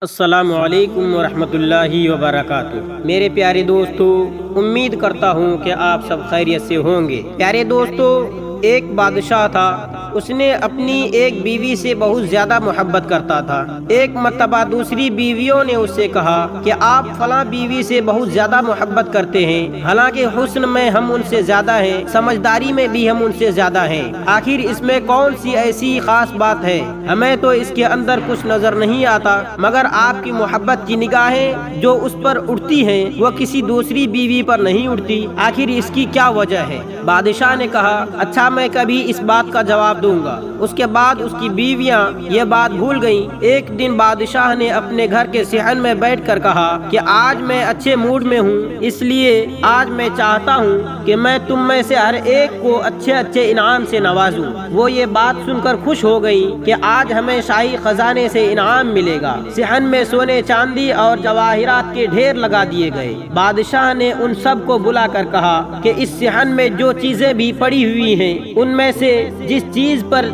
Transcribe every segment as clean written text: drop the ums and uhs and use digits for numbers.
السلام علیکم ورحمۃ اللہ وبرکاتہ۔ میرے پیارے دوستو، امید کرتا ہوں کہ آپ سب خیریت سے ہوں گے۔ پیارے دوستو، ایک بادشاہ تھا، اس نے اپنی ایک بیوی سے بہت زیادہ محبت کرتا تھا۔ ایک مرتبہ دوسری بیویوں نے اس سے کہا کہ آپ فلاں بیوی سے بہت زیادہ محبت کرتے ہیں، حالانکہ حسن میں ہم ان سے زیادہ ہیں، سمجھداری میں بھی ہم ان سے زیادہ ہیں، آخر اس میں کون سی ایسی خاص بات ہے؟ ہمیں تو اس کے اندر کچھ نظر نہیں آتا، مگر آپ کی محبت کی نگاہیں جو اس پر اٹھتی ہیں وہ کسی دوسری بیوی پر نہیں اٹھتی، آخر اس کی کیا وجہ ہے؟ بادشاہ نے کہا، اچھا میں کبھی اس بات کا جواب دوں گا۔ اس کے بعد اس کی بیویاں یہ بات بھول گئیں۔ ایک دن بادشاہ نے اپنے گھر کے صحن میں بیٹھ کر کہا کہ آج میں اچھے موڈ میں ہوں، اس لیے آج میں چاہتا ہوں کہ میں تم میں سے ہر ایک کو اچھے اچھے انعام سے نوازوں۔ وہ یہ بات سن کر خوش ہو گئیں کہ آج ہمیں شاہی خزانے سے انعام ملے گا۔ صحن میں سونے چاندی اور جواہرات کے ڈھیر لگا دیے گئے۔ بادشاہ نے ان سب کو بلا کر کہا کہ اس صحن میں جو چیزیں بھی پڑی ہوئی ہیں، ان میں سے جس چیز پر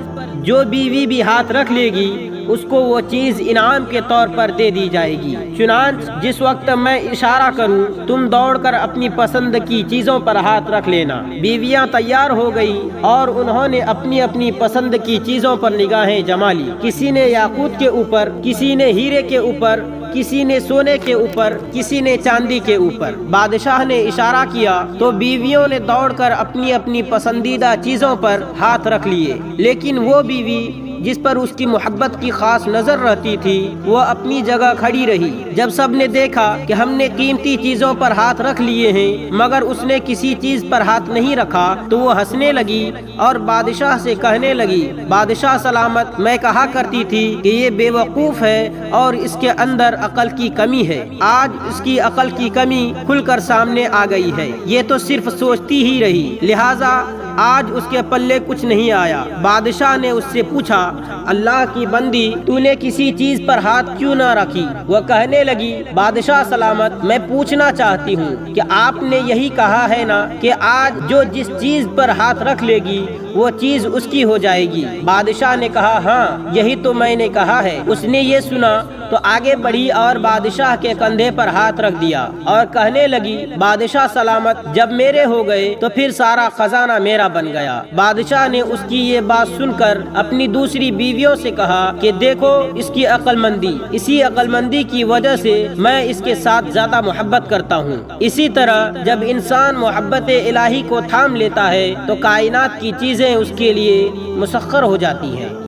جو بیوی بھی ہاتھ رکھ لے گی اس کو وہ چیز انعام کے طور پر دے دی جائے گی۔ چنانچہ جس وقت میں اشارہ کروں تم دوڑ کر اپنی پسند کی چیزوں پر ہاتھ رکھ لینا۔ بیویاں تیار ہو گئی اور انہوں نے اپنی اپنی پسند کی چیزوں پر نگاہیں جما لی۔ کسی نے یاقوت کے اوپر، کسی نے ہیرے کے اوپر، کسی نے سونے کے اوپر، کسی نے چاندی کے اوپر۔ بادشاہ نے اشارہ کیا تو بیویوں نے دوڑ کر اپنی اپنی پسندیدہ چیزوں پر ہاتھ رکھ لیے، لیکن وہ بیوی جس پر اس کی محبت کی خاص نظر رہتی تھی وہ اپنی جگہ کھڑی رہی۔ جب سب نے دیکھا کہ ہم نے قیمتی چیزوں پر ہاتھ رکھ لیے ہیں مگر اس نے کسی چیز پر ہاتھ نہیں رکھا تو وہ ہنسنے لگی اور بادشاہ سے کہنے لگی، بادشاہ سلامت، میں کہا کرتی تھی کہ یہ بے وقوف ہے اور اس کے اندر عقل کی کمی ہے، آج اس کی عقل کی کمی کھل کر سامنے آ گئی ہے، یہ تو صرف سوچتی ہی رہی، لہٰذا آج اس کے پلے کچھ نہیں آیا۔ بادشاہ نے اس سے پوچھا، اللہ کی بندی، تو نے کسی چیز پر ہاتھ کیوں نہ رکھی؟ وہ کہنے لگی، بادشاہ سلامت، میں پوچھنا چاہتی ہوں کہ آپ نے یہی کہا ہے نا کہ آج جو جس چیز پر ہاتھ رکھ لے گی وہ چیز اس کی ہو جائے گی؟ بادشاہ نے کہا، ہاں یہی تو میں نے کہا ہے۔ اس نے یہ سنا تو آگے بڑھی اور بادشاہ کے کندھے پر ہاتھ رکھ دیا اور کہنے لگی، بادشاہ سلامت، جب میرے ہو گئے تو پھر سارا خزانہ میرا بن گیا۔ بادشاہ نے اس کی یہ بات سن کر اپنی دوسری بیویوں سے کہا کہ دیکھو اس کی عقل مندی، اسی عقل مندی کی وجہ سے میں اس کے ساتھ زیادہ محبت کرتا ہوں۔ اسی طرح جب انسان محبت الہی کو تھام لیتا ہے تو کائنات کی چیزیں اس کے لیے مسخر ہو جاتی ہیں۔